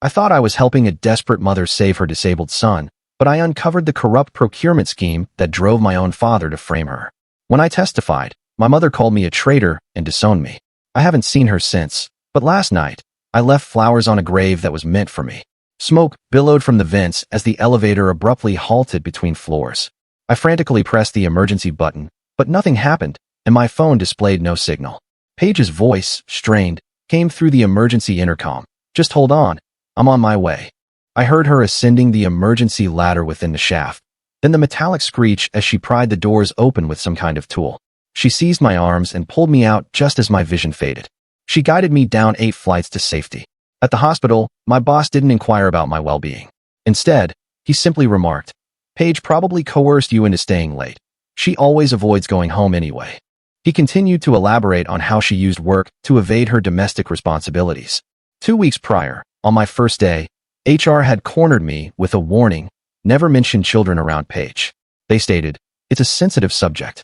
I thought I was helping a desperate mother save her disabled son, but I uncovered the corrupt procurement scheme that drove my own father to frame her. When I testified, my mother called me a traitor and disowned me. I haven't seen her since, but last night, I left flowers on a grave that was meant for me. Smoke billowed from the vents as the elevator abruptly halted between floors. I frantically pressed the emergency button, but nothing happened, and my phone displayed no signal. Paige's voice, strained, came through the emergency intercom. "Just hold on. I'm on my way." I heard her ascending the emergency ladder within the shaft, then the metallic screech as she pried the doors open with some kind of tool. She seized my arms and pulled me out just as my vision faded. She guided me down 8 flights to safety. At the hospital, my boss didn't inquire about my well-being. Instead, he simply remarked, "Paige probably coerced you into staying late. She always avoids going home anyway." He continued to elaborate on how she used work to evade her domestic responsibilities. 2 weeks prior, on my first day, HR had cornered me with a warning, "Never mention children around Paige." They stated, "It's a sensitive subject."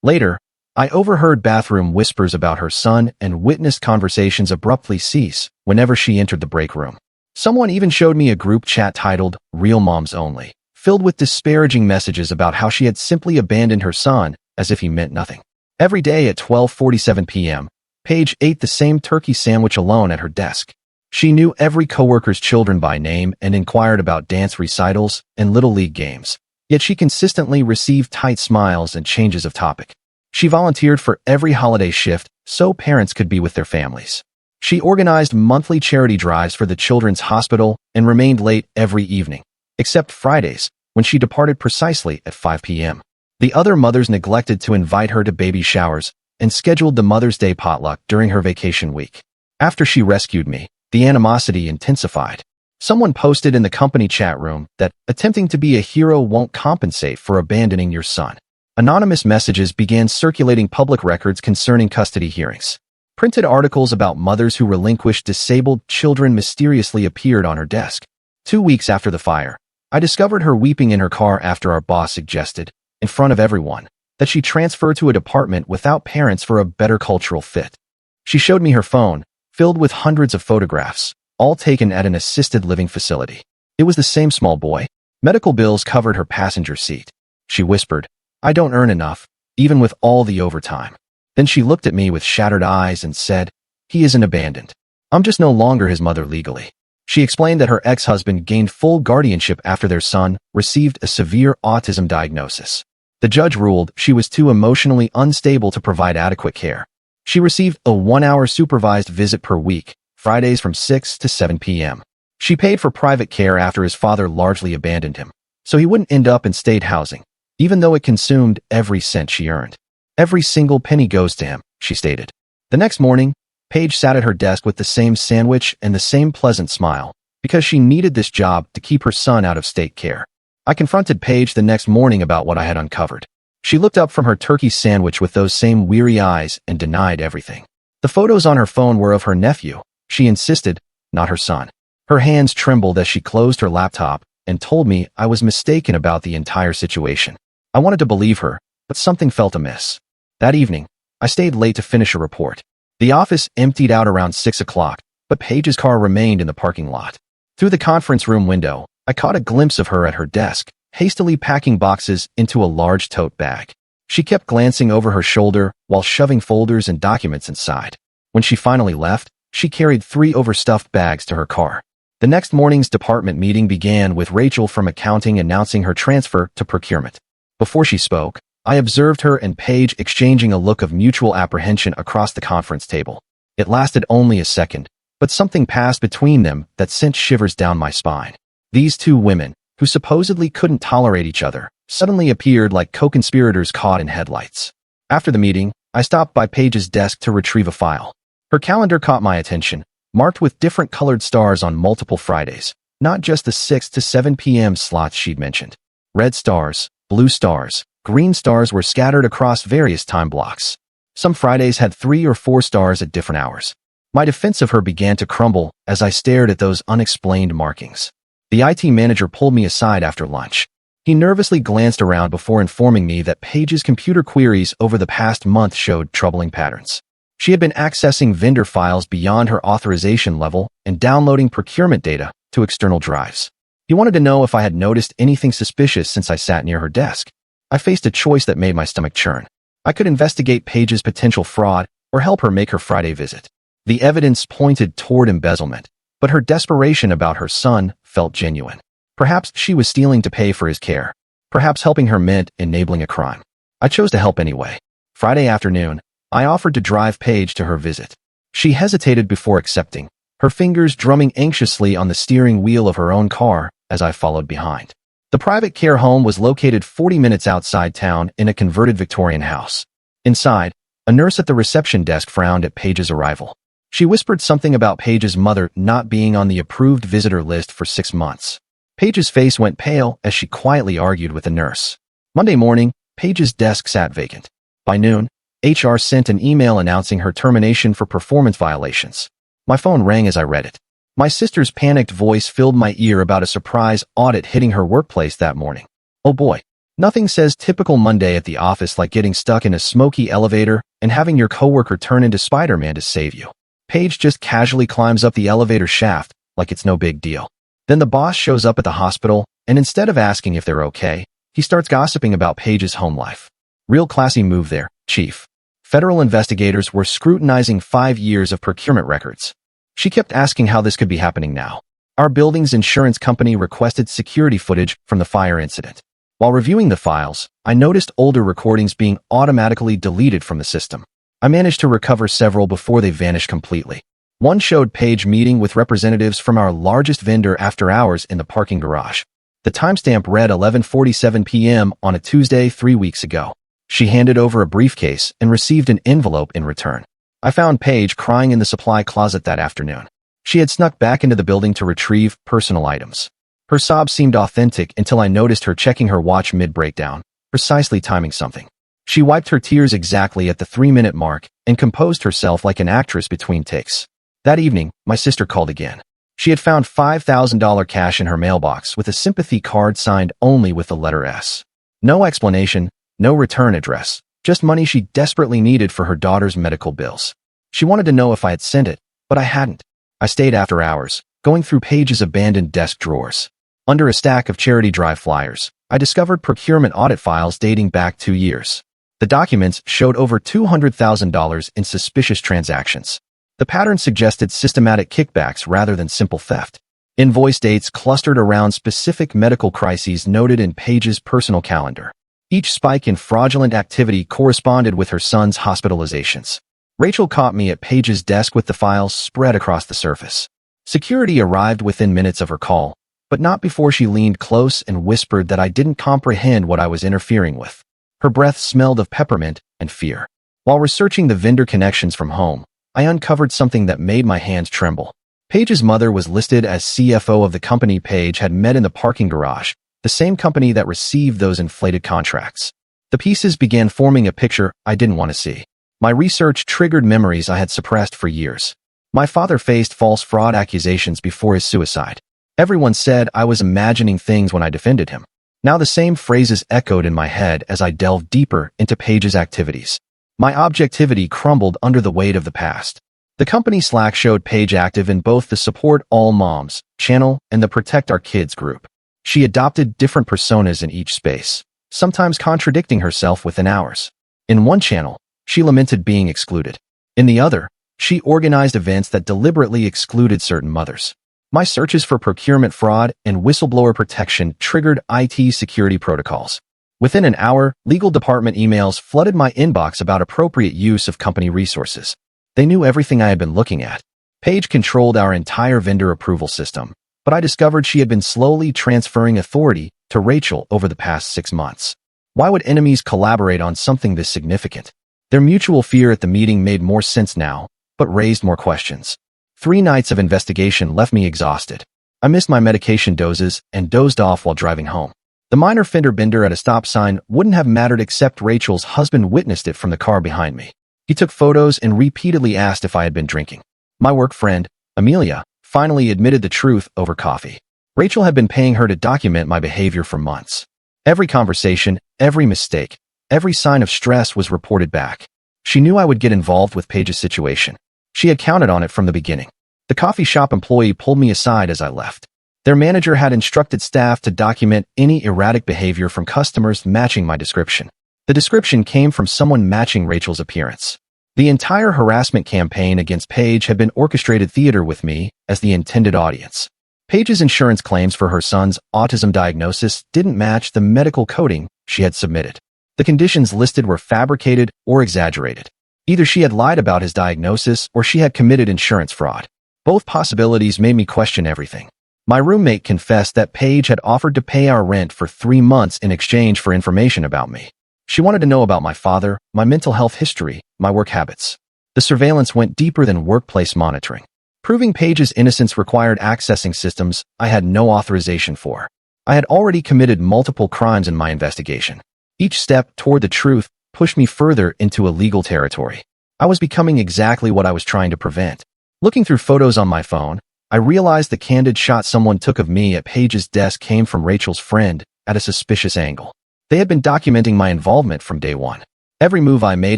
Later, I overheard bathroom whispers about her son and witnessed conversations abruptly cease whenever she entered the break room. Someone even showed me a group chat titled "Real Moms Only," filled with disparaging messages about how she had simply abandoned her son as if he meant nothing. Every day at 12:47 p.m., Paige ate the same turkey sandwich alone at her desk. She knew every coworker's children by name and inquired about dance recitals and Little League games. Yet she consistently received tight smiles and changes of topic. She volunteered for every holiday shift so parents could be with their families. She organized monthly charity drives for the Children's Hospital and remained late every evening, except Fridays, when she departed precisely at 5 p.m. The other mothers neglected to invite her to baby showers and scheduled the Mother's Day potluck during her vacation week. After she rescued me, the animosity intensified. Someone posted in the company chat room that attempting to be a hero won't compensate for abandoning your son. Anonymous messages began circulating public records concerning custody hearings. Printed articles about mothers who relinquished disabled children mysteriously appeared on her desk. 2 weeks after the fire, I discovered her weeping in her car after our boss suggested, in front of everyone, that she transfer to a department without parents for a better cultural fit. She showed me her phone, filled with hundreds of photographs, all taken at an assisted living facility. It was the same small boy. Medical bills covered her passenger seat. She whispered, "I don't earn enough, even with all the overtime." Then she looked at me with shattered eyes and said, "He isn't abandoned. I'm just no longer his mother legally." She explained that her ex-husband gained full guardianship after their son received a severe autism diagnosis. The judge ruled she was too emotionally unstable to provide adequate care. She received a 1-hour supervised visit per week, Fridays from 6 to 7 p.m. She paid for private care after his father largely abandoned him, so he wouldn't end up in state housing, even though it consumed every cent she earned. "Every single penny goes to him," she stated. The next morning, Paige sat at her desk with the same sandwich and the same pleasant smile, because she needed this job to keep her son out of state care. I confronted Paige the next morning about what I had uncovered. She looked up from her turkey sandwich with those same weary eyes and denied everything. The photos on her phone were of her nephew, she insisted, not her son. Her hands trembled as she closed her laptop and told me I was mistaken about the entire situation. I wanted to believe her, but something felt amiss. That evening, I stayed late to finish a report. The office emptied out around 6 o'clock, but Paige's car remained in the parking lot. Through the conference room window, I caught a glimpse of her at her desk, hastily packing boxes into a large tote bag. She kept glancing over her shoulder while shoving folders and documents inside. When she finally left, she carried 3 overstuffed bags to her car. The next morning's department meeting began with Rachel from accounting announcing her transfer to procurement. Before she spoke, I observed her and Paige exchanging a look of mutual apprehension across the conference table. It lasted only a second, but something passed between them that sent shivers down my spine. These two women, who supposedly couldn't tolerate each other, suddenly appeared like co-conspirators caught in headlights. After the meeting, I stopped by Paige's desk to retrieve a file. Her calendar caught my attention, marked with different colored stars on multiple Fridays, not just the 6 to 7 p.m. slots she'd mentioned. Red stars, blue stars, green stars were scattered across various time blocks. Some Fridays had 3 or 4 stars at different hours. My defense of her began to crumble as I stared at those unexplained markings. The IT manager pulled me aside after lunch. He nervously glanced around before informing me that Paige's computer queries over the past month showed troubling patterns. She had been accessing vendor files beyond her authorization level and downloading procurement data to external drives. He wanted to know if I had noticed anything suspicious since I sat near her desk. I faced a choice that made my stomach churn. I could investigate Paige's potential fraud or help her make her Friday visit. The evidence pointed toward embezzlement, but her desperation about her son felt genuine. Perhaps she was stealing to pay for his care. Perhaps helping her meant enabling a crime. I chose to help anyway. Friday afternoon, I offered to drive Paige to her visit. She hesitated before accepting, her fingers drumming anxiously on the steering wheel of her own car as I followed behind. The private care home was located 40 minutes outside town in a converted Victorian house. Inside, a nurse at the reception desk frowned at Paige's arrival. She whispered something about Paige's mother not being on the approved visitor list for 6 months. Paige's face went pale as she quietly argued with the nurse. Monday morning, Paige's desk sat vacant. By noon, HR sent an email announcing her termination for performance violations. My phone rang as I read it. My sister's panicked voice filled my ear about a surprise audit hitting her workplace that morning. Oh boy, nothing says typical Monday at the office like getting stuck in a smoky elevator and having your coworker turn into Spider-Man to save you. Paige just casually climbs up the elevator shaft like it's no big deal. Then the boss shows up at the hospital, and instead of asking if they're okay, he starts gossiping about Paige's home life. Real classy move there, Chief. Federal investigators were scrutinizing 5 years of procurement records. She kept asking how this could be happening now. Our building's insurance company requested security footage from the fire incident. While reviewing the files, I noticed older recordings being automatically deleted from the system. I managed to recover several before they vanished completely. One showed Paige meeting with representatives from our largest vendor after hours in the parking garage. The timestamp read 11:47 p.m. on a Tuesday 3 weeks ago. She handed over a briefcase and received an envelope in return. I found Paige crying in the supply closet that afternoon. She had snuck back into the building to retrieve personal items. Her sobs seemed authentic until I noticed her checking her watch mid-breakdown, precisely timing something. She wiped her tears exactly at the 3-minute mark and composed herself like an actress between takes. That evening, my sister called again. She had found $5,000 cash in her mailbox with a sympathy card signed only with the letter S. No explanation, no return address, just money she desperately needed for her daughter's medical bills. She wanted to know if I had sent it, but I hadn't. I stayed after hours, going through Paige's abandoned desk drawers. Under a stack of charity drive flyers, I discovered procurement audit files dating back 2 years. The documents showed over $200,000 in suspicious transactions. The pattern suggested systematic kickbacks rather than simple theft. Invoice dates clustered around specific medical crises noted in Paige's personal calendar. Each spike in fraudulent activity corresponded with her son's hospitalizations. Rachel caught me at Paige's desk with the files spread across the surface. Security arrived within minutes of her call, but not before she leaned close and whispered that I didn't comprehend what I was interfering with. Her breath smelled of peppermint and fear. While researching the vendor connections from home, I uncovered something that made my hands tremble. Paige's mother was listed as CFO of the company Paige had met in the parking garage, the same company that received those inflated contracts. The pieces began forming a picture I didn't want to see. My research triggered memories I had suppressed for years. My father faced false fraud accusations before his suicide. Everyone said I was imagining things when I defended him. Now the same phrases echoed in my head as I delved deeper into Paige's activities. My objectivity crumbled under the weight of the past. The company Slack showed Paige active in both the Support All Moms channel and the Protect Our Kids group. She adopted different personas in each space, sometimes contradicting herself within hours. In one channel, she lamented being excluded. In the other, she organized events that deliberately excluded certain mothers. My searches for procurement fraud and whistleblower protection triggered IT security protocols. Within an hour, legal department emails flooded my inbox about appropriate use of company resources. They knew everything I had been looking at. Paige controlled our entire vendor approval system, but I discovered she had been slowly transferring authority to Rachel over the past 6 months. Why would enemies collaborate on something this significant? Their mutual fear at the meeting made more sense now, but raised more questions. 3 nights of investigation left me exhausted. I missed my medication doses and dozed off while driving home. The minor fender bender at a stop sign wouldn't have mattered except Rachel's husband witnessed it from the car behind me. He took photos and repeatedly asked if I had been drinking. My work friend, Amelia, finally admitted the truth over coffee. Rachel had been paying her to document my behavior for months. Every conversation, every mistake, every sign of stress was reported back. She knew I would get involved with Paige's situation. She had counted on it from the beginning. The coffee shop employee pulled me aside as I left. Their manager had instructed staff to document any erratic behavior from customers matching my description. The description came from someone matching Rachel's appearance. The entire harassment campaign against Paige had been orchestrated theater with me as the intended audience. Paige's insurance claims for her son's autism diagnosis didn't match the medical coding she had submitted. The conditions listed were fabricated or exaggerated. Either she had lied about his diagnosis or she had committed insurance fraud. Both possibilities made me question everything. My roommate confessed that Paige had offered to pay our rent for 3 months in exchange for information about me. She wanted to know about my father, my mental health history, my work habits. The surveillance went deeper than workplace monitoring. Proving Paige's innocence required accessing systems I had no authorization for. I had already committed multiple crimes in my investigation. Each step toward the truth pushed me further into illegal territory. I was becoming exactly what I was trying to prevent. Looking through photos on my phone, I realized the candid shot someone took of me at Paige's desk came from Rachel's friend at a suspicious angle. They had been documenting my involvement from day one. Every move I made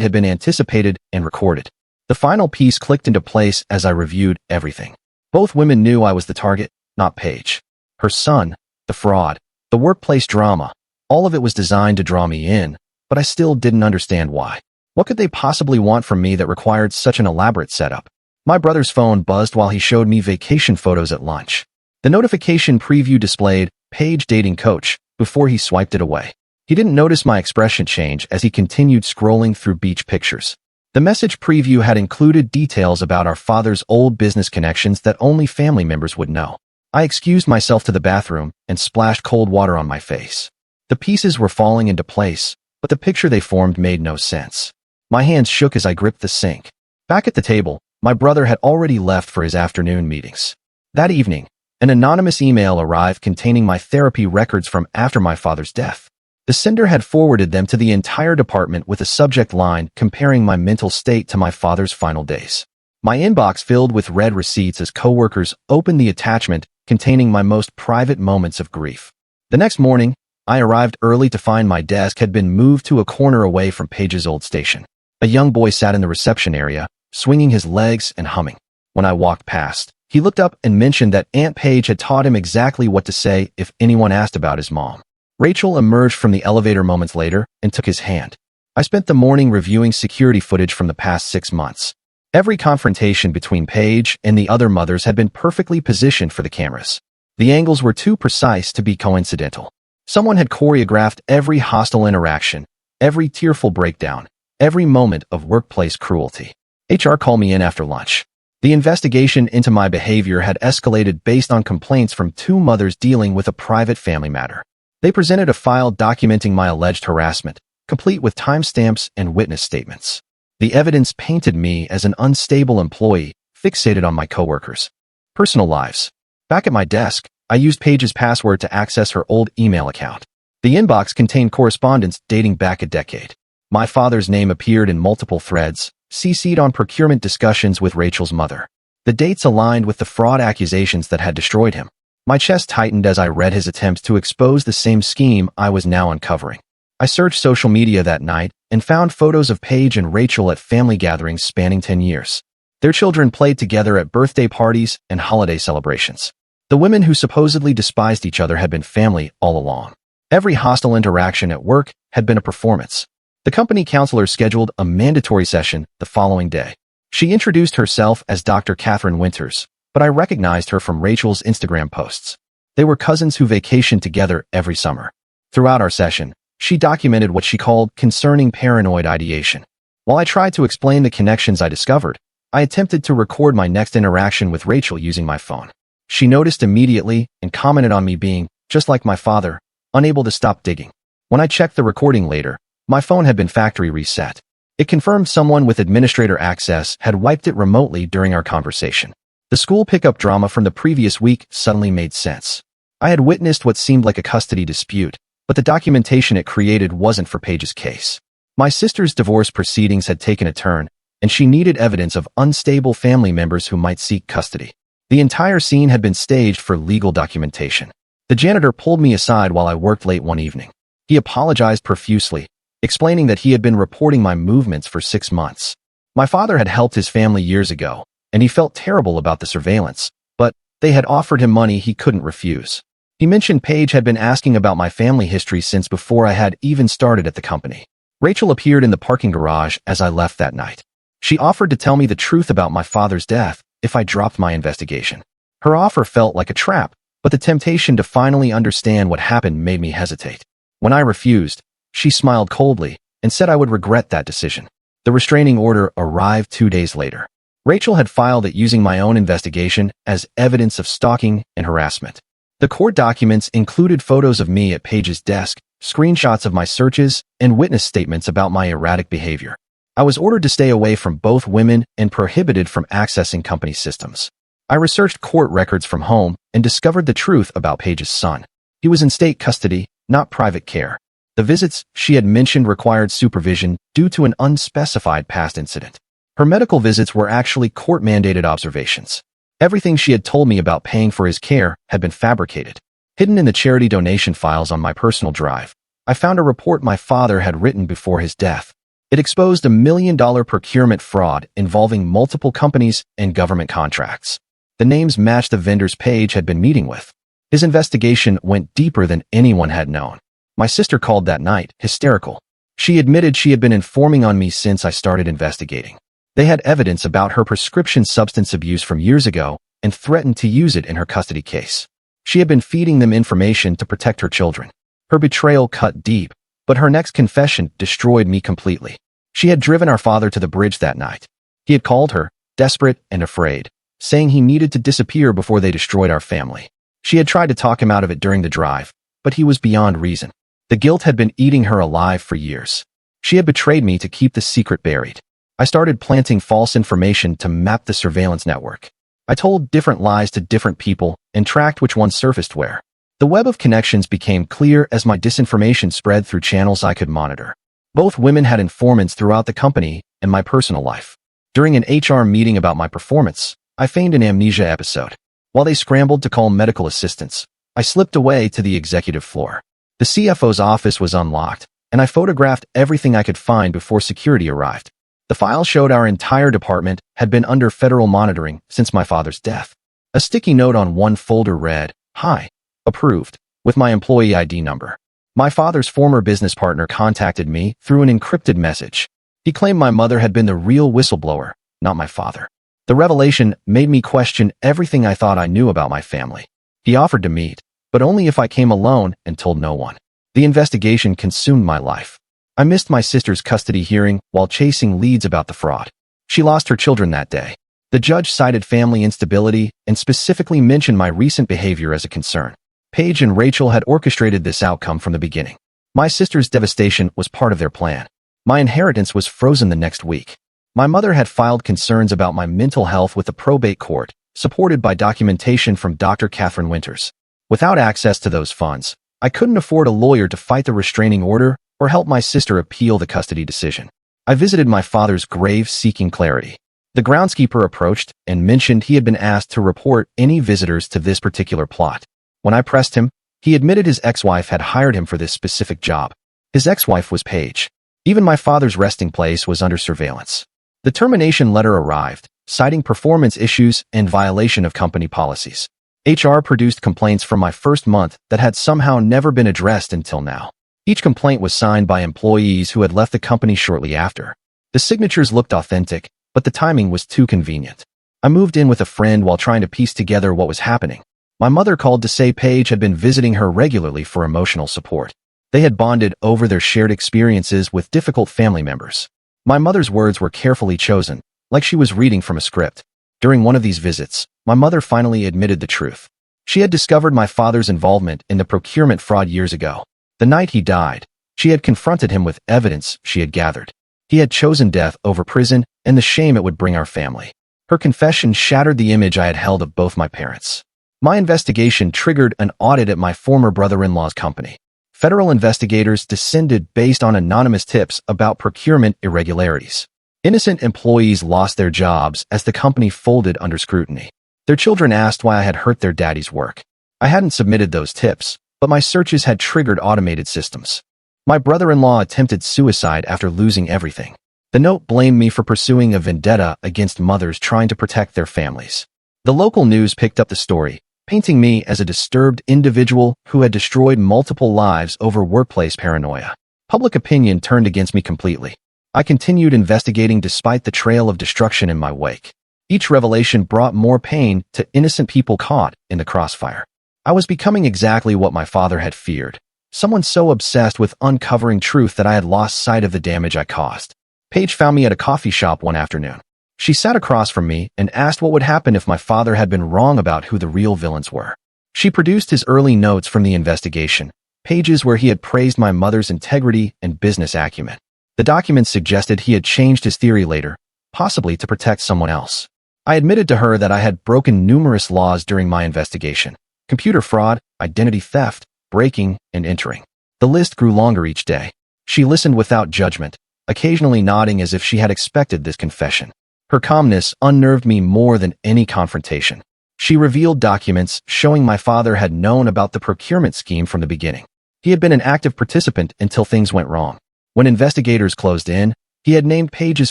had been anticipated and recorded. The final piece clicked into place as I reviewed everything. Both women knew I was the target, not Paige. Her son, the fraud, the workplace drama, all of it was designed to draw me in, but I still didn't understand why. What could they possibly want from me that required such an elaborate setup? My brother's phone buzzed while he showed me vacation photos at lunch. The notification preview displayed Paige dating coach before he swiped it away. He didn't notice my expression change as he continued scrolling through beach pictures. The message preview had included details about our father's old business connections that only family members would know. I excused myself to the bathroom and splashed cold water on my face. The pieces were falling into place, but the picture they formed made no sense. My hands shook as I gripped the sink. Back at the table, my brother had already left for his afternoon meetings. That evening, an anonymous email arrived containing my therapy records from after my father's death. The sender had forwarded them to the entire department with a subject line comparing my mental state to my father's final days. My inbox filled with red receipts as coworkers opened the attachment containing my most private moments of grief. The next morning, I arrived early to find my desk had been moved to a corner away from Paige's old station. A young boy sat in the reception area, swinging his legs and humming. When I walked past, he looked up and mentioned that Aunt Paige had taught him exactly what to say if anyone asked about his mom. Rachel emerged from the elevator moments later and took his hand. I spent the morning reviewing security footage from the past 6 months. Every confrontation between Paige and the other mothers had been perfectly positioned for the cameras. The angles were too precise to be coincidental. Someone had choreographed every hostile interaction, every tearful breakdown, every moment of workplace cruelty. HR called me in after lunch. The investigation into my behavior had escalated based on complaints from 2 mothers dealing with a private family matter. They presented a file documenting my alleged harassment, complete with timestamps and witness statements. The evidence painted me as an unstable employee, fixated on my coworkers' personal lives. Back at my desk, I used Paige's password to access her old email account. The inbox contained correspondence dating back a decade. My father's name appeared in multiple threads, CC'd on procurement discussions with Rachel's mother. The dates aligned with the fraud accusations that had destroyed him. My chest tightened as I read his attempts to expose the same scheme I was now uncovering. I searched social media that night and found photos of Paige and Rachel at family gatherings spanning 10 years. Their children played together at birthday parties and holiday celebrations. The women who supposedly despised each other had been family all along. Every hostile interaction at work had been a performance. The company counselor scheduled a mandatory session the following day. She introduced herself as Dr. Catherine Winters, but I recognized her from Rachel's Instagram posts. They were cousins who vacationed together every summer. Throughout our session, she documented what she called concerning paranoid ideation. While I tried to explain the connections I discovered, I attempted to record my next interaction with Rachel using my phone. She noticed immediately and commented on me being, just like my father, unable to stop digging. When I checked the recording later, my phone had been factory reset. It confirmed someone with administrator access had wiped it remotely during our conversation. The school pickup drama from the previous week suddenly made sense. I had witnessed what seemed like a custody dispute, but the documentation it created wasn't for Paige's case. My sister's divorce proceedings had taken a turn, and she needed evidence of unstable family members who might seek custody. The entire scene had been staged for legal documentation. The janitor pulled me aside while I worked late one evening. He apologized profusely, explaining that he had been reporting my movements for 6 months. My father had helped his family years ago, and he felt terrible about the surveillance, but They had offered him money he couldn't refuse. He mentioned Paige had been asking about my family history since before I had even started at the company. Rachel appeared in the parking garage as I left that night. She offered to tell me the truth about my father's death if I dropped my investigation. Her offer felt like a trap, but the temptation to finally understand what happened made me hesitate. When I refused, she smiled coldly and said I would regret that decision. The restraining order arrived 2 days later. Rachel had filed it using my own investigation as evidence of stalking and harassment. The court documents included photos of me at Paige's desk, screenshots of my searches, and witness statements about my erratic behavior. I was ordered to stay away from both women and prohibited from accessing company systems. I researched court records from home and discovered the truth about Paige's son. He was in state custody, not private care. The visits she had mentioned required supervision due to an unspecified past incident. Her medical visits were actually court-mandated observations. Everything she had told me about paying for his care had been fabricated. Hidden in the charity donation files on my personal drive, I found a report my father had written before his death. It exposed $1 million procurement fraud involving multiple companies and government contracts. The names matched the vendors Paige had been meeting with. His investigation went deeper than anyone had known. My sister called that night hysterical. She admitted she had been informing on me since I started investigating. They had evidence about her prescription substance abuse from years ago and threatened to use it in her custody case. She had been feeding them information to protect her children. Her betrayal cut deep, but her next confession destroyed me completely. She had driven our father to the bridge that night. He had called her, desperate and afraid, saying he needed to disappear before they destroyed our family. She had tried to talk him out of it during the drive, but he was beyond reason. The guilt had been eating her alive for years. She had betrayed me to keep the secret buried. I started planting false information to map the surveillance network. I told different lies to different people and tracked which ones surfaced where. The web of connections became clear as my disinformation spread through channels I could monitor. Both women had informants throughout the company and my personal life. During an HR meeting about my performance, I feigned an amnesia episode. While they scrambled to call medical assistance, I slipped away to the executive floor. The CFO's office was unlocked, and I photographed everything I could find before security arrived. The file showed our entire department had been under federal monitoring since my father's death. A sticky note on one folder read, "Hi, approved," with my employee ID number. My father's former business partner contacted me through an encrypted message. He claimed my mother had been the real whistleblower, not my father. The revelation made me question everything I thought I knew about my family. He offered to meet, but only if I came alone and told no one. The investigation consumed my life. I missed my sister's custody hearing while chasing leads about the fraud. She lost her children that day. The judge cited family instability and specifically mentioned my recent behavior as a concern. Paige and Rachel had orchestrated this outcome from the beginning. My sister's devastation was part of their plan. My inheritance was frozen the next week. My mother had filed concerns about my mental health with the probate court, supported by documentation from Dr. Catherine Winters. Without access to those funds, I couldn't afford a lawyer to fight the restraining order or help my sister appeal the custody decision. I visited my father's grave seeking clarity. The groundskeeper approached and mentioned he had been asked to report any visitors to this particular plot. When I pressed him, he admitted his ex-wife had hired him for this specific job. His ex-wife was Paige. Even my father's resting place was under surveillance. The termination letter arrived, citing performance issues and violation of company policies. HR produced complaints from my first month that had somehow never been addressed until now. Each complaint was signed by employees who had left the company shortly after. The signatures looked authentic, but the timing was too convenient. I moved in with a friend while trying to piece together what was happening. My mother called to say Paige had been visiting her regularly for emotional support. They had bonded over their shared experiences with difficult family members. My mother's words were carefully chosen, like she was reading from a script. During one of these visits, my mother finally admitted the truth. She had discovered my father's involvement in the procurement fraud years ago. The night he died, she had confronted him with evidence she had gathered. He had chosen death over prison and the shame it would bring our family. Her confession shattered the image I had held of both my parents. My investigation triggered an audit at my former brother-in-law's company. Federal investigators descended based on anonymous tips about procurement irregularities. Innocent employees lost their jobs as the company folded under scrutiny. Their children asked why I had hurt their daddy's work. I hadn't submitted those tips, but my searches had triggered automated systems. My brother-in-law attempted suicide after losing everything. The note blamed me for pursuing a vendetta against mothers trying to protect their families. The local news picked up the story, painting me as a disturbed individual who had destroyed multiple lives over workplace paranoia. Public opinion turned against me completely. I continued investigating despite the trail of destruction in my wake. Each revelation brought more pain to innocent people caught in the crossfire. I was becoming exactly what my father had feared, someone so obsessed with uncovering truth that I had lost sight of the damage I caused. Paige found me at a coffee shop one afternoon. She sat across from me and asked what would happen if my father had been wrong about who the real villains were. She produced his early notes from the investigation, pages where he had praised my mother's integrity and business acumen. The documents suggested he had changed his theory later, possibly to protect someone else. I admitted to her that I had broken numerous laws during my investigation: computer fraud, identity theft, breaking, and entering. The list grew longer each day. She listened without judgment, occasionally nodding as if she had expected this confession. Her calmness unnerved me more than any confrontation. She revealed documents showing my father had known about the procurement scheme from the beginning. He had been an active participant until things went wrong. When investigators closed in, he had named Paige's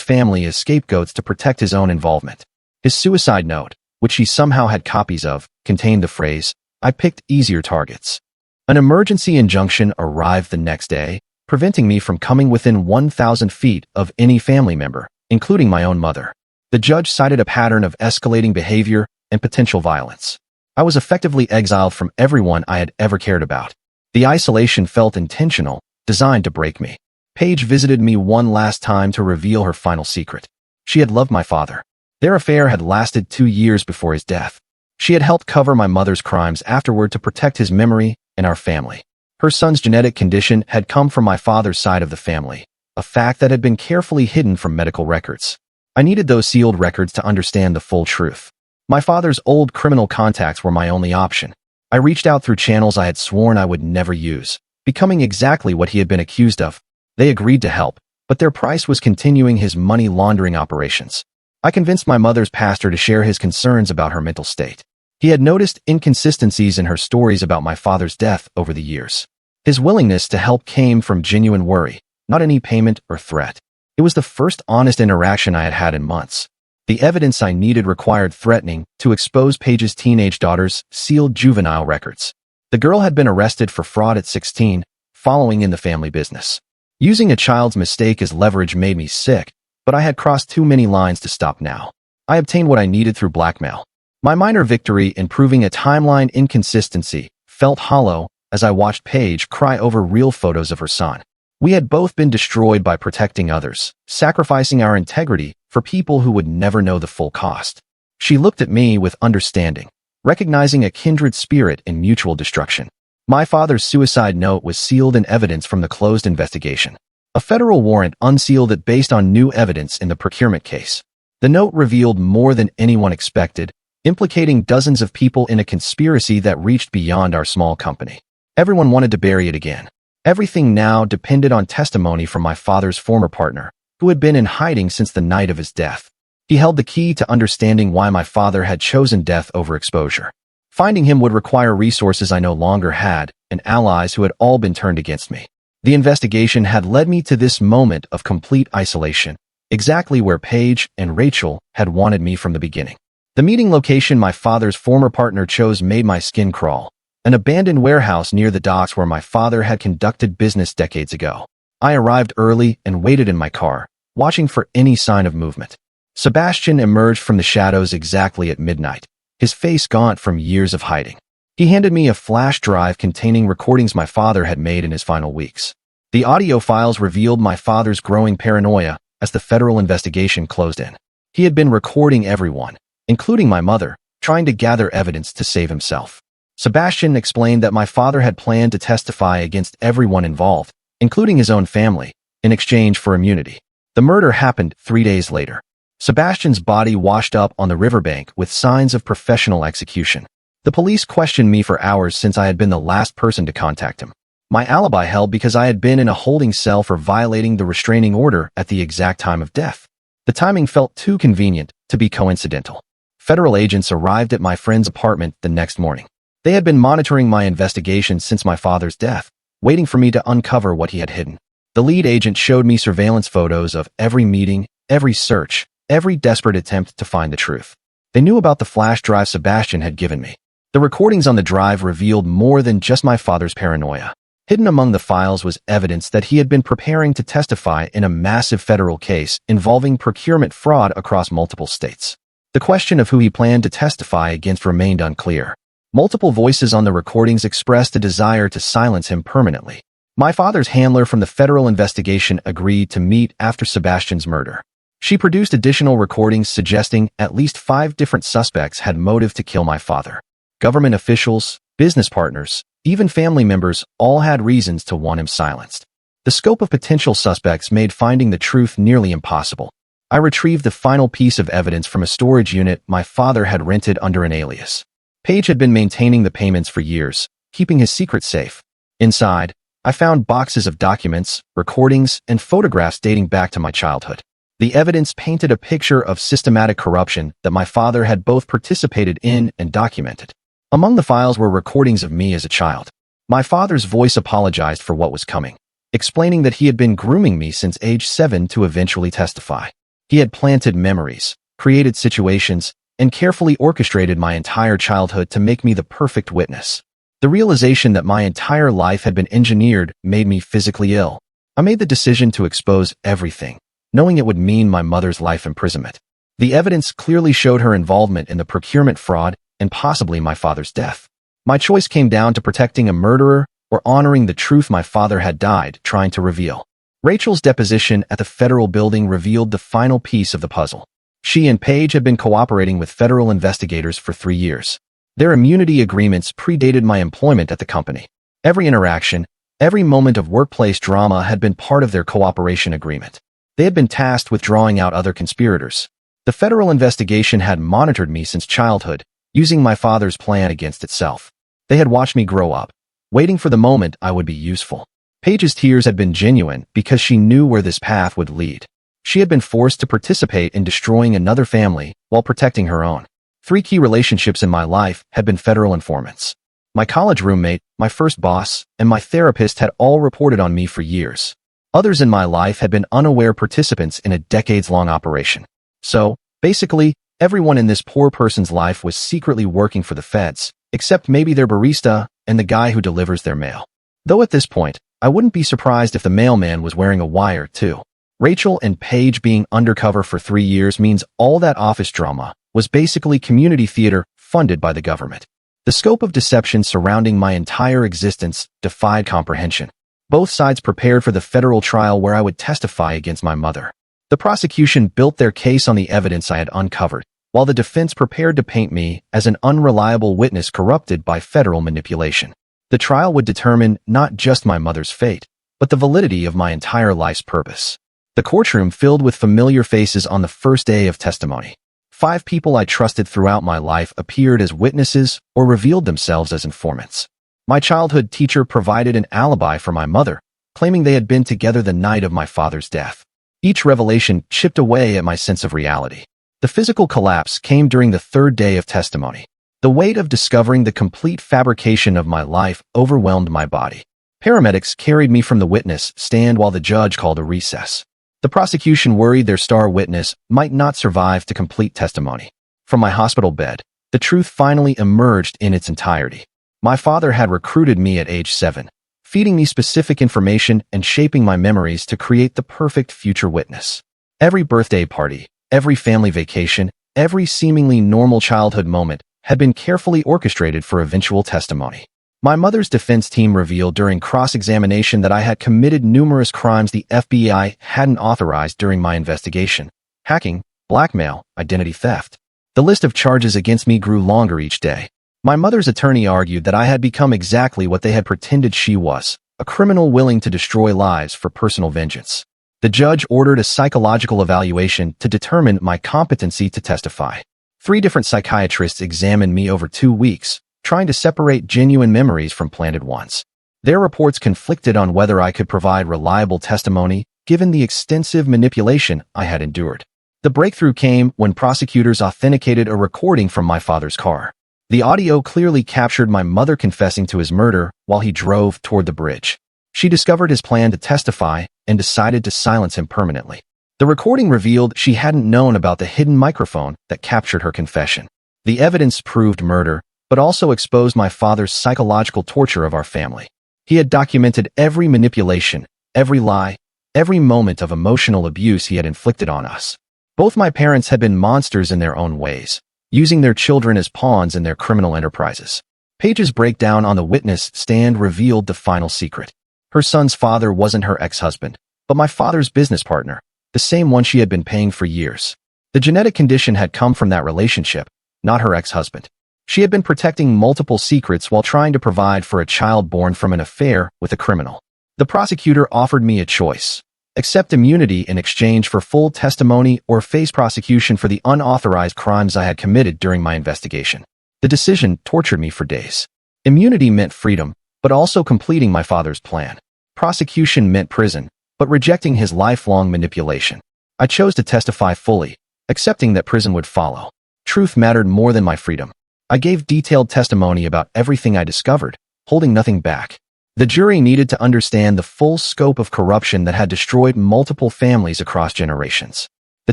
family as scapegoats to protect his own involvement. His suicide note, which he somehow had copies of, contained the phrase, "I picked easier targets." An emergency injunction arrived the next day, preventing me from coming within 1,000 feet of any family member, including my own mother. The judge cited a pattern of escalating behavior and potential violence. I was effectively exiled from everyone I had ever cared about. The isolation felt intentional, designed to break me. Paige visited me one last time to reveal her final secret. She had loved my father. Their affair had lasted 2 years before his death. She had helped cover my mother's crimes afterward to protect his memory and our family. Her son's genetic condition had come from my father's side of the family, a fact that had been carefully hidden from medical records. I needed those sealed records to understand the full truth. My father's old criminal contacts were my only option. I reached out through channels I had sworn I would never use, becoming exactly what he had been accused of. They agreed to help, but their price was continuing his money laundering operations. I convinced my mother's pastor to share his concerns about her mental state. He had noticed inconsistencies in her stories about my father's death over the years. His willingness to help came from genuine worry, not any payment or threat. It was the first honest interaction I had had in months. The evidence I needed required threatening to expose Paige's teenage daughter's sealed juvenile records. The girl had been arrested for fraud at 16, following in the family business. Using a child's mistake as leverage made me sick, but I had crossed too many lines to stop now. I obtained what I needed through blackmail. My minor victory in proving a timeline inconsistency felt hollow as I watched Paige cry over real photos of her son. We had both been destroyed by protecting others, sacrificing our integrity for people who would never know the full cost. She looked at me with understanding, recognizing a kindred spirit in mutual destruction. My father's suicide note was sealed in evidence from the closed investigation. A federal warrant unsealed it based on new evidence in the procurement case. The note revealed more than anyone expected, implicating dozens of people in a conspiracy that reached beyond our small company. Everyone wanted to bury it again. Everything now depended on testimony from my father's former partner, who had been in hiding since the night of his death. He held the key to understanding why my father had chosen death over exposure. Finding him would require resources I no longer had, and allies who had all been turned against me. The investigation had led me to this moment of complete isolation, exactly where Paige and Rachel had wanted me from the beginning. The meeting location my father's former partner chose made my skin crawl. An abandoned warehouse near the docks where my father had conducted business decades ago. I arrived early and waited in my car, watching for any sign of movement. Sebastian emerged from the shadows exactly at midnight, his face gaunt from years of hiding. He handed me a flash drive containing recordings my father had made in his final weeks. The audio files revealed my father's growing paranoia as the federal investigation closed in. He had been recording everyone, including my mother, trying to gather evidence to save himself. Sebastian explained that my father had planned to testify against everyone involved, including his own family, in exchange for immunity. The murder happened 3 days later. Sebastian's body washed up on the riverbank with signs of professional execution. The police questioned me for hours since I had been the last person to contact him. My alibi held because I had been in a holding cell for violating the restraining order at the exact time of death. The timing felt too convenient to be coincidental. Federal agents arrived at my friend's apartment the next morning. They had been monitoring my investigation since my father's death, waiting for me to uncover what he had hidden. The lead agent showed me surveillance photos of every meeting, every search, every desperate attempt to find the truth. They knew about the flash drive Sebastian had given me. The recordings on the drive revealed more than just my father's paranoia. Hidden among the files was evidence that he had been preparing to testify in a massive federal case involving procurement fraud across multiple states. The question of who he planned to testify against remained unclear. Multiple voices on the recordings expressed a desire to silence him permanently. My father's handler from the federal investigation agreed to meet after Sebastian's murder. She produced additional recordings suggesting at least 5 different suspects had motive to kill my father. Government officials, business partners, even family members all had reasons to want him silenced. The scope of potential suspects made finding the truth nearly impossible. I retrieved the final piece of evidence from a storage unit my father had rented under an alias. Paige had been maintaining the payments for years, keeping his secret safe. Inside, I found boxes of documents, recordings, and photographs dating back to my childhood. The evidence painted a picture of systematic corruption that my father had both participated in and documented. Among the files were recordings of me as a child. My father's voice apologized for what was coming, explaining that he had been grooming me since age 7 to eventually testify. He had planted memories, created situations, and carefully orchestrated my entire childhood to make me the perfect witness. The realization that my entire life had been engineered made me physically ill. I made the decision to expose everything, knowing it would mean my mother's life imprisonment. The evidence clearly showed her involvement in the procurement fraud and possibly my father's death. My choice came down to protecting a murderer or honoring the truth my father had died trying to reveal. Rachel's deposition at the federal building revealed the final piece of the puzzle. She and Paige had been cooperating with federal investigators for 3 years. Their immunity agreements predated my employment at the company. Every interaction, every moment of workplace drama had been part of their cooperation agreement. They had been tasked with drawing out other conspirators. The federal investigation had monitored me since childhood, using my father's plan against itself. They had watched me grow up, waiting for the moment I would be useful. Paige's tears had been genuine because she knew where this path would lead. She had been forced to participate in destroying another family while protecting her own. 3 key relationships in my life had been federal informants. My college roommate, my first boss, and my therapist had all reported on me for years. Others in my life had been unaware participants in a decades-long operation. So, basically, everyone in this poor person's life was secretly working for the feds, except maybe their barista and the guy who delivers their mail. Though at this point, I wouldn't be surprised if the mailman was wearing a wire too. Rachel and Paige being undercover for 3 years means all that office drama was basically community theater funded by the government. The scope of deception surrounding my entire existence defied comprehension. Both sides prepared for the federal trial where I would testify against my mother. The prosecution built their case on the evidence I had uncovered, while the defense prepared to paint me as an unreliable witness corrupted by federal manipulation. The trial would determine not just my mother's fate, but the validity of my entire life's purpose. The courtroom filled with familiar faces on the first day of testimony. 5 people I trusted throughout my life appeared as witnesses or revealed themselves as informants. My childhood teacher provided an alibi for my mother, claiming they had been together the night of my father's death. Each revelation chipped away at my sense of reality. The physical collapse came during the 3rd day of testimony. The weight of discovering the complete fabrication of my life overwhelmed my body. Paramedics carried me from the witness stand while the judge called a recess. The prosecution worried their star witness might not survive to complete testimony. From my hospital bed, the truth finally emerged in its entirety. My father had recruited me at age 7, feeding me specific information and shaping my memories to create the perfect future witness. Every birthday party, every family vacation, every seemingly normal childhood moment had been carefully orchestrated for eventual testimony. My mother's defense team revealed during cross-examination that I had committed numerous crimes the FBI hadn't authorized during my investigation: hacking, blackmail, identity theft. The list of charges against me grew longer each day. My mother's attorney argued that I had become exactly what they had pretended she was, a criminal willing to destroy lives for personal vengeance. The judge ordered a psychological evaluation to determine my competency to testify. 3 different psychiatrists examined me over 2 weeks, trying to separate genuine memories from planted ones. Their reports conflicted on whether I could provide reliable testimony, given the extensive manipulation I had endured. The breakthrough came when prosecutors authenticated a recording from my father's car. The audio clearly captured my mother confessing to his murder while he drove toward the bridge. She discovered his plan to testify and decided to silence him permanently. The recording revealed she hadn't known about the hidden microphone that captured her confession. The evidence proved murder, but also exposed my father's psychological torture of our family. He had documented every manipulation, every lie, every moment of emotional abuse he had inflicted on us. Both my parents had been monsters in their own ways, using their children as pawns in their criminal enterprises. Paige's breakdown on the witness stand revealed the final secret. Her son's father wasn't her ex-husband, but my father's business partner, the same one she had been paying for years. The genetic condition had come from that relationship, not her ex-husband. She had been protecting multiple secrets while trying to provide for a child born from an affair with a criminal. The prosecutor offered me a choice: accept immunity in exchange for full testimony or face prosecution for the unauthorized crimes I had committed during my investigation. The decision tortured me for days. Immunity meant freedom, but also completing my father's plan. Prosecution meant prison, but rejecting his lifelong manipulation. I chose to testify fully, accepting that prison would follow. Truth mattered more than my freedom. I gave detailed testimony about everything I discovered, holding nothing back. The jury needed to understand the full scope of corruption that had destroyed multiple families across generations. The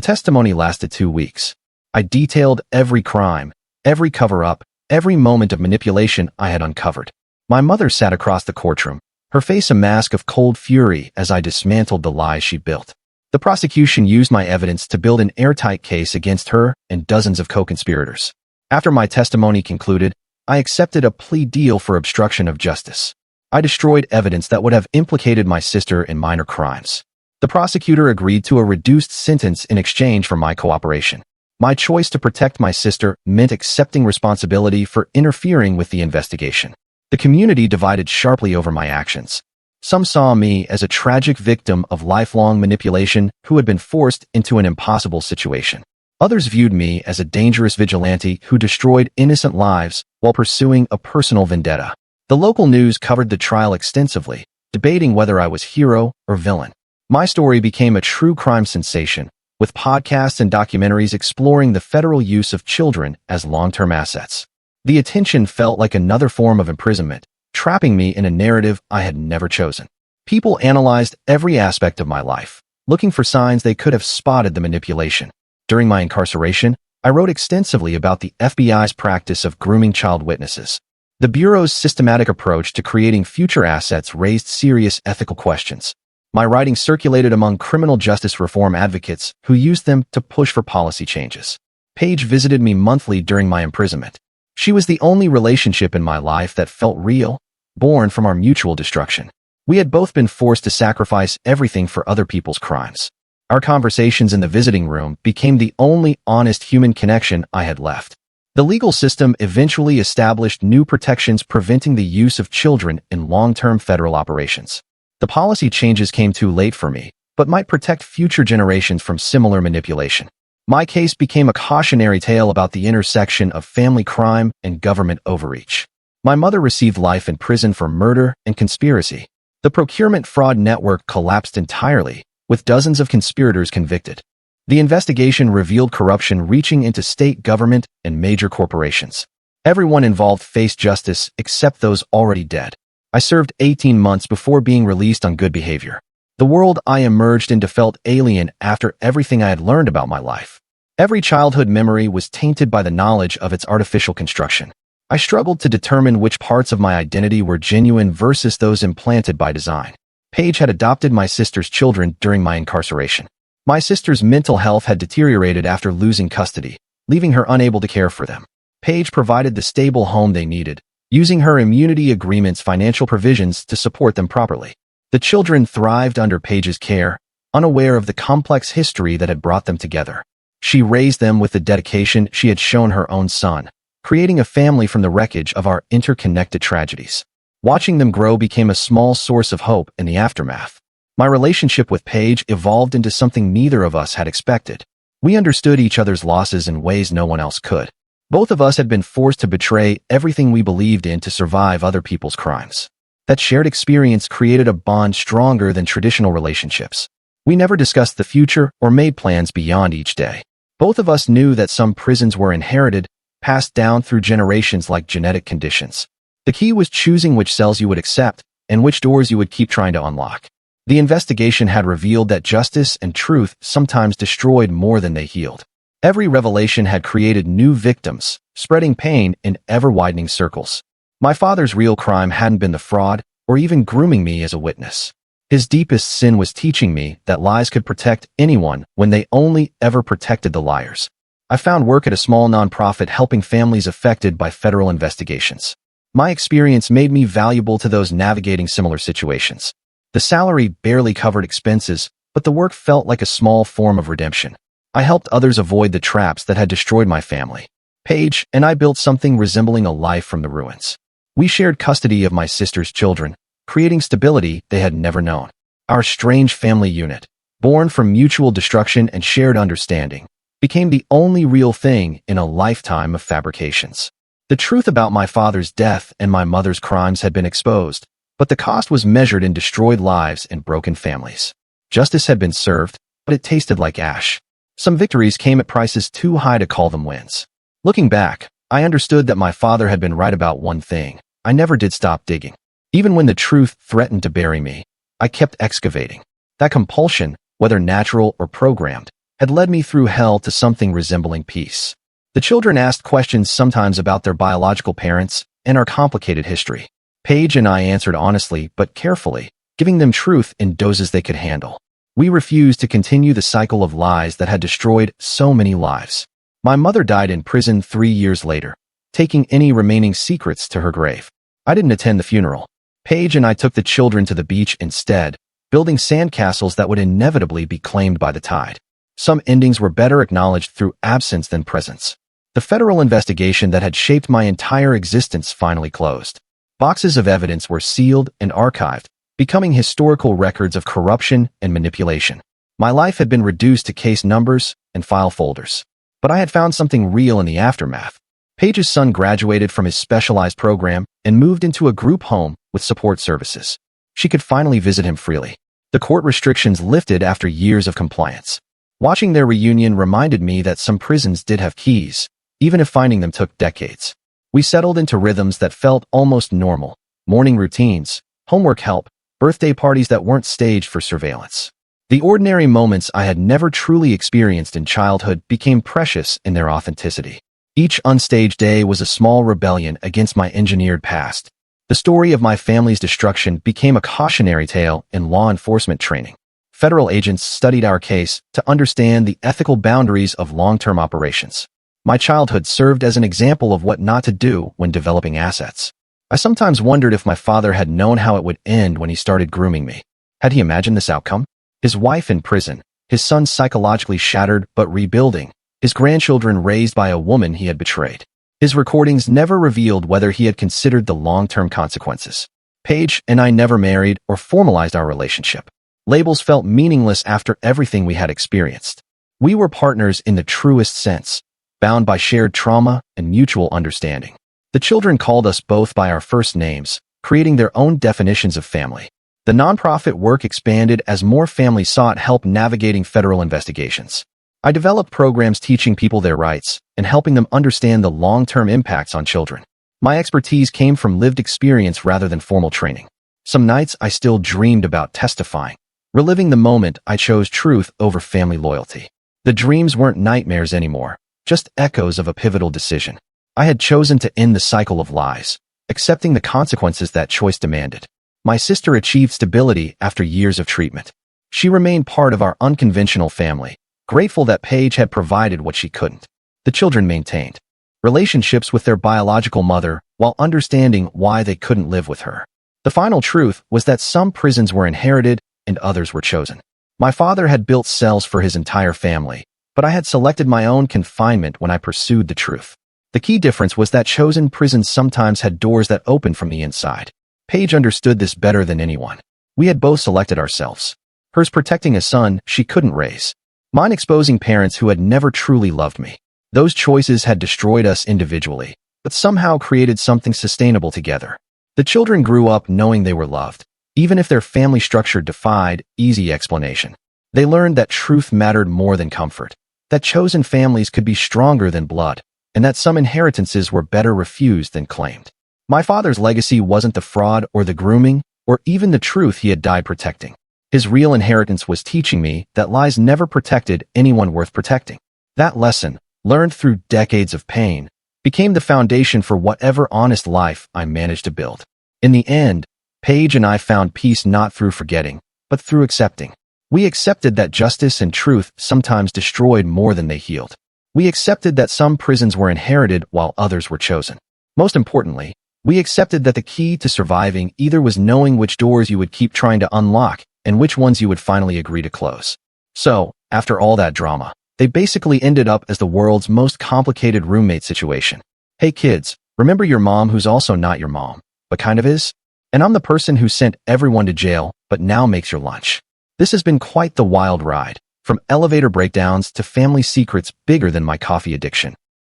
testimony lasted 2 weeks. I detailed every crime, every cover-up, every moment of manipulation I had uncovered. My mother sat across the courtroom, her face a mask of cold fury as I dismantled the lies she built. The prosecution used my evidence to build an airtight case against her and dozens of co-conspirators. After my testimony concluded, I accepted a plea deal for obstruction of justice. I destroyed evidence that would have implicated my sister in minor crimes. The prosecutor agreed to a reduced sentence in exchange for my cooperation. My choice to protect my sister meant accepting responsibility for interfering with the investigation. The community divided sharply over my actions. Some saw me as a tragic victim of lifelong manipulation who had been forced into an impossible situation. Others viewed me as a dangerous vigilante who destroyed innocent lives while pursuing a personal vendetta. The local news covered the trial extensively, debating whether I was hero or villain. My story became a true crime sensation, with podcasts and documentaries exploring the federal use of children as long-term assets. The attention felt like another form of imprisonment, trapping me in a narrative I had never chosen. People analyzed every aspect of my life, looking for signs they could have spotted the manipulation. During my incarceration, I wrote extensively about the FBI's practice of grooming child witnesses. The Bureau's systematic approach to creating future assets raised serious ethical questions. My writing circulated among criminal justice reform advocates who used them to push for policy changes. Paige visited me monthly during my imprisonment. She was the only relationship in my life that felt real, born from our mutual destruction. We had both been forced to sacrifice everything for other people's crimes. Our conversations in the visiting room became the only honest human connection I had left. The legal system eventually established new protections preventing the use of children in long-term federal operations. The policy changes came too late for me, but might protect future generations from similar manipulation. My case became a cautionary tale about the intersection of family crime and government overreach. My mother received life in prison for murder and conspiracy. The procurement fraud network collapsed entirely, with dozens of conspirators convicted. The investigation revealed corruption reaching into state government and major corporations. Everyone involved faced justice except those already dead. I served 18 months before being released on good behavior. The world I emerged into felt alien after everything I had learned about my life. Every childhood memory was tainted by the knowledge of its artificial construction. I struggled to determine which parts of my identity were genuine versus those implanted by design. Paige had adopted my sister's children during my incarceration. My sister's mental health had deteriorated after losing custody, leaving her unable to care for them. Paige provided the stable home they needed, using her immunity agreement's financial provisions to support them properly. The children thrived under Paige's care, unaware of the complex history that had brought them together. She raised them with the dedication she had shown her own son, creating a family from the wreckage of our interconnected tragedies. Watching them grow became a small source of hope in the aftermath. My relationship with Paige evolved into something neither of us had expected. We understood each other's losses in ways no one else could. Both of us had been forced to betray everything we believed in to survive other people's crimes. That shared experience created a bond stronger than traditional relationships. We never discussed the future or made plans beyond each day. Both of us knew that some prisons were inherited, passed down through generations like genetic conditions. The key was choosing which cells you would accept and which doors you would keep trying to unlock. The investigation had revealed that justice and truth sometimes destroyed more than they healed. Every revelation had created new victims, spreading pain in ever-widening circles. My father's real crime hadn't been the fraud or even grooming me as a witness. His deepest sin was teaching me that lies could protect anyone when they only ever protected the liars. I found work at a small nonprofit helping families affected by federal investigations. My experience made me valuable to those navigating similar situations. The salary barely covered expenses, but the work felt like a small form of redemption. I helped others avoid the traps that had destroyed my family. Paige and I built something resembling a life from the ruins. We shared custody of my sister's children, creating stability they had never known. Our strange family unit, born from mutual destruction and shared understanding, became the only real thing in a lifetime of fabrications. The truth about my father's death and my mother's crimes had been exposed, but the cost was measured in destroyed lives and broken families. Justice had been served, but it tasted like ash. Some victories came at prices too high to call them wins. Looking back, I understood that my father had been right about one thing. I never did stop digging. Even when the truth threatened to bury me, I kept excavating. That compulsion, whether natural or programmed, had led me through hell to something resembling peace. The children asked questions sometimes about their biological parents and our complicated history. Paige and I answered honestly but carefully, giving them truth in doses they could handle. We refused to continue the cycle of lies that had destroyed so many lives. My mother died in prison 3 years later, taking any remaining secrets to her grave. I didn't attend the funeral. Paige and I took the children to the beach instead, building sandcastles that would inevitably be claimed by the tide. Some endings were better acknowledged through absence than presence. The federal investigation that had shaped my entire existence finally closed. Boxes of evidence were sealed and archived, becoming historical records of corruption and manipulation. My life had been reduced to case numbers and file folders. But I had found something real in the aftermath. Paige's son graduated from his specialized program and moved into a group home with support services. She could finally visit him freely. The court restrictions lifted after years of compliance. Watching their reunion reminded me that some prisons did have keys, even if finding them took decades. We settled into rhythms that felt almost normal: morning routines, homework help, birthday parties that weren't staged for surveillance. The ordinary moments I had never truly experienced in childhood became precious in their authenticity. Each unstaged day was a small rebellion against my engineered past. The story of my family's destruction became a cautionary tale in law enforcement training. Federal agents studied our case to understand the ethical boundaries of long-term operations. My childhood served as an example of what not to do when developing assets. I sometimes wondered if my father had known how it would end when he started grooming me. Had he imagined this outcome? His wife in prison, his son psychologically shattered but rebuilding, his grandchildren raised by a woman he had betrayed. His recordings never revealed whether he had considered the long-term consequences. Paige and I never married or formalized our relationship. Labels felt meaningless after everything we had experienced. We were partners in the truest sense, bound by shared trauma and mutual understanding. The children called us both by our first names, creating their own definitions of family. The nonprofit work expanded as more families sought help navigating federal investigations. I developed programs teaching people their rights and helping them understand the long-term impacts on children. My expertise came from lived experience rather than formal training. Some nights I still dreamed about testifying. Reliving the moment, I chose truth over family loyalty. The dreams weren't nightmares anymore, just echoes of a pivotal decision. I had chosen to end the cycle of lies, accepting the consequences that choice demanded. My sister achieved stability after years of treatment. She remained part of our unconventional family, grateful that Paige had provided what she couldn't. The children maintained relationships with their biological mother while understanding why they couldn't live with her. The final truth was that some prisons were inherited and others were chosen. My father had built cells for his entire family, but I had selected my own confinement when I pursued the truth. The key difference was that chosen prisons sometimes had doors that opened from the inside. Paige understood this better than anyone. We had both selected ourselves. Hers protecting a son she couldn't raise. Mine exposing parents who had never truly loved me. Those choices had destroyed us individually, but somehow created something sustainable together. The children grew up knowing they were loved, even if their family structure defied easy explanation. They learned that truth mattered more than comfort, that chosen families could be stronger than blood, and that some inheritances were better refused than claimed. My father's legacy wasn't the fraud or the grooming, or even the truth he had died protecting. His real inheritance was teaching me that lies never protected anyone worth protecting. That lesson, learned through decades of pain, became the foundation for whatever honest life I managed to build. In the end, Paige and I found peace not through forgetting, but through accepting. We accepted that justice and truth sometimes destroyed more than they healed. We accepted that some prisons were inherited while others were chosen. Most importantly, we accepted that the key to surviving either was knowing which doors you would keep trying to unlock and which ones you would finally agree to close. So, after all that drama, they basically ended up as the world's most complicated roommate situation. Hey kids, remember your mom who's also not your mom, but kind of is? And I'm the person who sent everyone to jail, but now makes your lunch. This has been quite the wild ride, from elevator breakdowns to family secrets bigger than my coffee addiction.